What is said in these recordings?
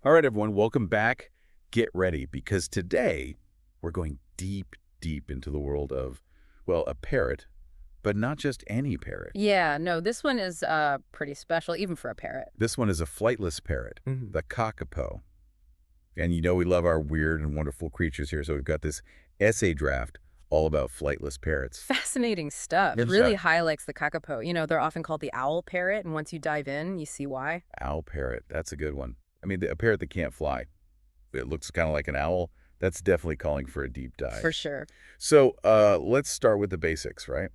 All right, everyone, welcome back. Get ready, because today we're going deep, deep into the world of, well, a parrot, but not just any parrot. Yeah, no, this one is pretty special, even for a parrot. This one is a flightless parrot, Mhm. the Kakapo. And you know we love our weird and wonderful creatures here, so we've got this essay draft all about flightless parrots. Fascinating stuff. Yes, Really sir. highlights the kakapo. You know, they're often called the owl parrot, and once you dive in, you see why. Owl parrot, that's a good one. I mean, a parrot that can't fly. It looks kind of like an owl. That's definitely calling for a deep dive. For sure. So let's start with the basics, right?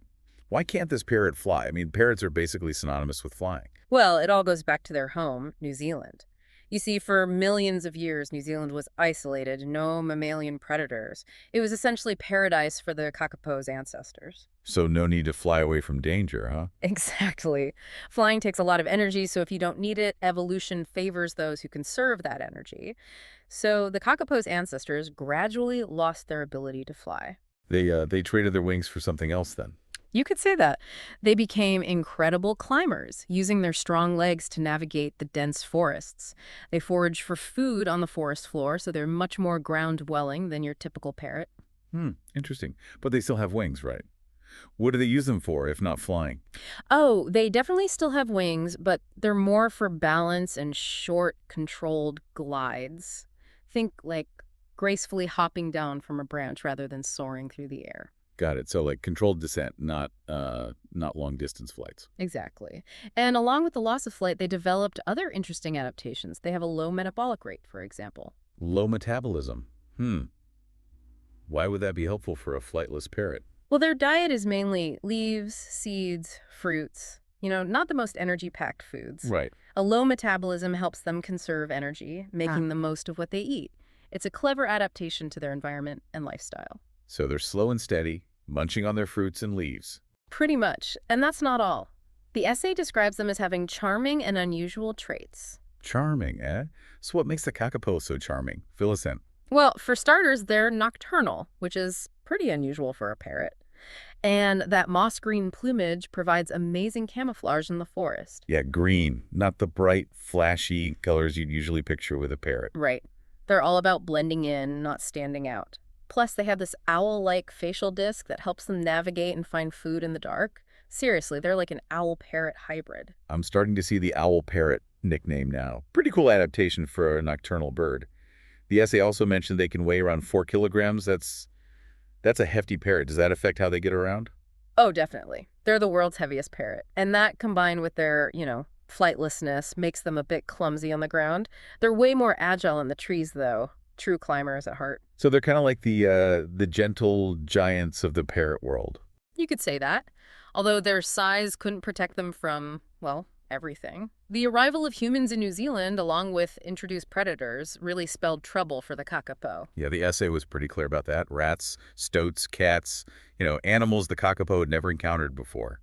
Why can't this parrot fly? I mean, parrots are basically synonymous with flying. Well, it all goes back to their home, New Zealand. You see, for millions of years, New Zealand was isolated, no mammalian predators. It was essentially paradise for the kakapo's ancestors. So no need to fly away from danger, huh? Exactly. Flying takes a lot of energy, so if you don't need it, evolution favors those who conserve that energy. So the kakapo's ancestors gradually lost their ability to fly. They traded their wings for something else then. You could say that. They became incredible climbers, using their strong legs to navigate the dense forests. They forage for food on the forest floor, so they're much more ground-dwelling than your typical parrot. Interesting. But they still have wings, right? What do they use them for, if not flying? Oh, they definitely still have wings, but they're more for balance and short, controlled glides. Think like gracefully hopping down from a branch rather than soaring through the air. Got it. So like controlled descent, not long distance flights. Exactly. And along with the loss of flight, they developed other interesting adaptations. They have a low metabolic rate, for example. Low metabolism. Why would that be helpful for a flightless parrot? Well, their diet is mainly leaves, seeds, fruits, not the most energy-packed foods. Right. A low metabolism helps them conserve energy, making the most of what they eat. It's a clever adaptation to their environment and lifestyle. So they're slow and steady, munching on their fruits and leaves. Pretty much. And that's not all. The essay describes them as having charming and unusual traits. Charming, eh? So what makes the kakapo so charming? Fill us in. Well, for starters, they're nocturnal, which is pretty unusual for a parrot. And that moss green plumage provides amazing camouflage in the forest. Yeah, green, not the bright, flashy colors you'd usually picture with a parrot. Right. They're all about blending in, not standing out. Plus, they have this owl-like facial disc that helps them navigate and find food in the dark. Seriously, they're like an owl-parrot hybrid. I'm starting to see the owl parrot nickname now. Pretty cool adaptation for a nocturnal bird. The essay also mentioned they can weigh around 4 kilograms. That's a hefty parrot. Does that affect how they get around? Oh, definitely. They're the world's heaviest parrot. And that combined with their, flightlessness makes them a bit clumsy on the ground. They're way more agile in the trees, though. True climbers at heart. So they're kind of like the gentle giants of the parrot world. You could say that. Although their size couldn't protect them from, well, everything. The arrival of humans in New Zealand, along with introduced predators, really spelled trouble for the kakapo. Yeah, the essay was pretty clear about that. Rats, stoats, cats, animals the kakapo had never encountered before.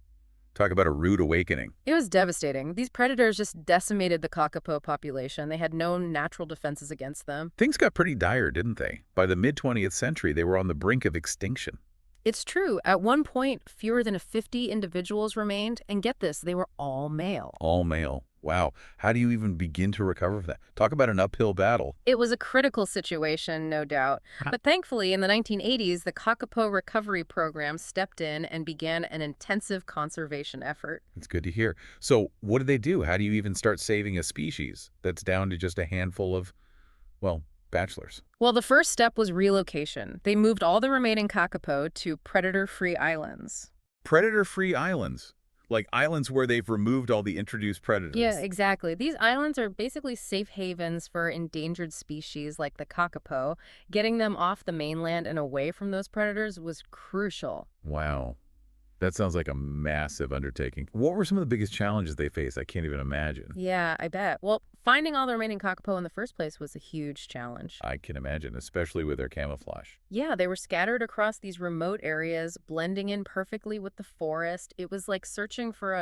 Talk about a rude awakening. It was devastating. These predators just decimated the kakapo population. They had no natural defenses against them. Things got pretty dire, didn't they? By the mid-20th century, they were on the brink of extinction. It's true. At one point, fewer than 50 individuals remained. And get this, they were all male. All male. Wow. How do you even begin to recover from that? Talk about an uphill battle. It was a critical situation, no doubt. But thankfully, in the 1980s, the Kakapo Recovery Program stepped in and began an intensive conservation effort. It's good to hear. So what do they do? How do you even start saving a species that's down to just a handful of, well, bachelors? Well, the first step was relocation. They moved all the remaining Kakapo to predator-free islands. Predator-free islands. Like islands where they've removed all the introduced predators. Yeah, exactly. These islands are basically safe havens for endangered species like the kakapo. Getting them off the mainland and away from those predators was crucial. Wow. That sounds like a massive undertaking. What were some of the biggest challenges they faced? I can't even imagine. Yeah, I bet. Well, finding all the remaining kakapo in the first place was a huge challenge. I can imagine, especially with their camouflage. Yeah, they were scattered across these remote areas, blending in perfectly with the forest. It was like searching for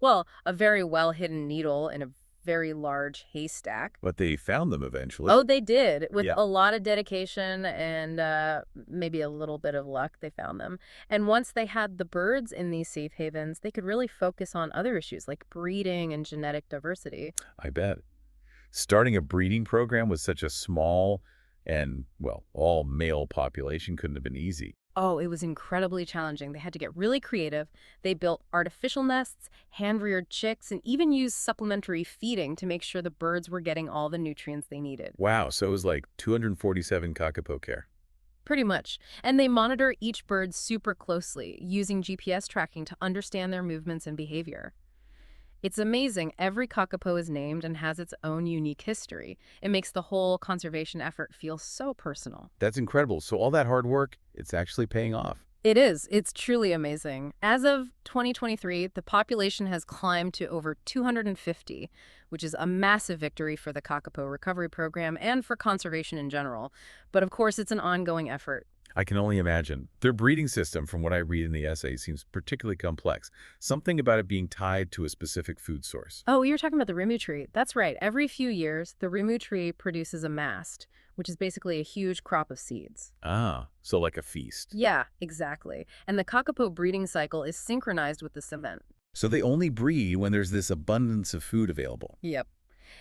a very well-hidden needle in a very large haystack. But they found them eventually. Oh, they did. With Yeah. a lot of dedication and maybe a little bit of luck, they found them. And once they had the birds in these safe havens, they could really focus on other issues like breeding and genetic diversity. I bet. Starting a breeding program with such a small and, well, all male population couldn't have been easy. Oh, it was incredibly challenging. They had to get really creative. They built artificial nests, hand-reared chicks, and even used supplementary feeding to make sure the birds were getting all the nutrients they needed. Wow, so it was like 247 Kakapo care. Pretty much. And they monitor each bird super closely, using GPS tracking to understand their movements and behavior. It's amazing. Every kakapo is named and has its own unique history. It makes the whole conservation effort feel so personal. That's incredible. So all that hard work, it's actually paying off. It is. It's truly amazing. As of 2023, the population has climbed to over 250, which is a massive victory for the Kakapo Recovery Program and for conservation in general. But of course, it's an ongoing effort. I can only imagine. Their breeding system, from what I read in the essay, seems particularly complex. Something about it being tied to a specific food source. Oh, you're talking about the rimu tree. That's right. Every few years, the rimu tree produces a mast, which is basically a huge crop of seeds. Ah, so like a feast. Yeah, exactly. And the kakapo breeding cycle is synchronized with this event. So they only breed when there's this abundance of food available. Yep.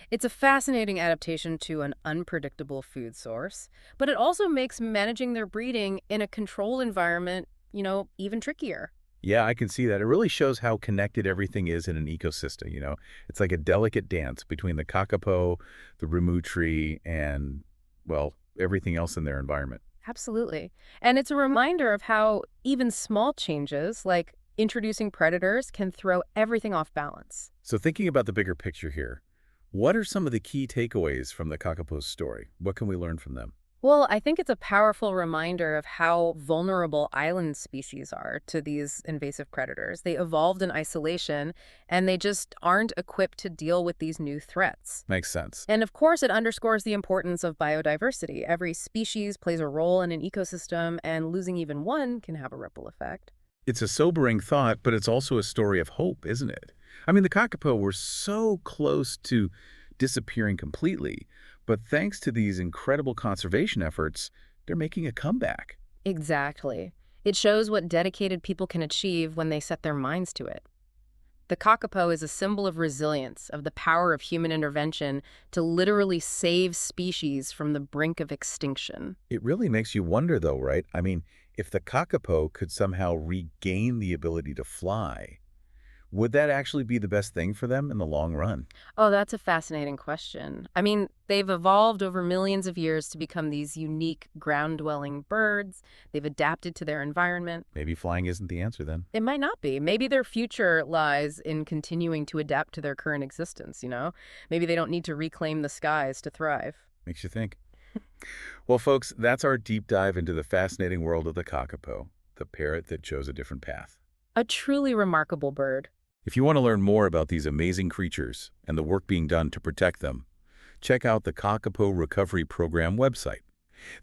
It's a fascinating adaptation to an unpredictable food source, but it also makes managing their breeding in a controlled environment, even trickier. Yeah, I can see that. It really shows how connected everything is in an ecosystem. It's like a delicate dance between the kakapo, the rimu tree, and, well, everything else in their environment. Absolutely. And it's a reminder of how even small changes, like introducing predators, can throw everything off balance. So thinking about the bigger picture here, what are some of the key takeaways from the kakapo's story? What can we learn from them? Well, I think it's a powerful reminder of how vulnerable island species are to these invasive predators. They evolved in isolation, and they just aren't equipped to deal with these new threats. Makes sense. And of course, it underscores the importance of biodiversity. Every species plays a role in an ecosystem, and losing even one can have a ripple effect. It's a sobering thought, but it's also a story of hope, isn't it? I mean, the kakapo were so close to disappearing completely, but thanks to these incredible conservation efforts, they're making a comeback. Exactly. It shows what dedicated people can achieve when they set their minds to it. The kakapo is a symbol of resilience, of the power of human intervention to literally save species from the brink of extinction. It really makes you wonder, though, right? I mean, if the kakapo could somehow regain the ability to fly, would that actually be the best thing for them in the long run? Oh, that's a fascinating question. I mean, they've evolved over millions of years to become these unique ground-dwelling birds. They've adapted to their environment. Maybe flying isn't the answer then. It might not be. Maybe their future lies in continuing to adapt to their current existence. Maybe they don't need to reclaim the skies to thrive. Makes you think. Well, folks, that's our deep dive into the fascinating world of the kakapo, the parrot that chose a different path. A truly remarkable bird. If you want to learn more about these amazing creatures and the work being done to protect them, check out the Kakapo Recovery Program website.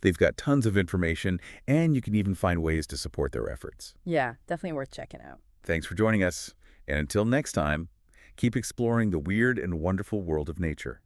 They've got tons of information, and you can even find ways to support their efforts. Yeah, definitely worth checking out. Thanks for joining us, and until next time, keep exploring the weird and wonderful world of nature.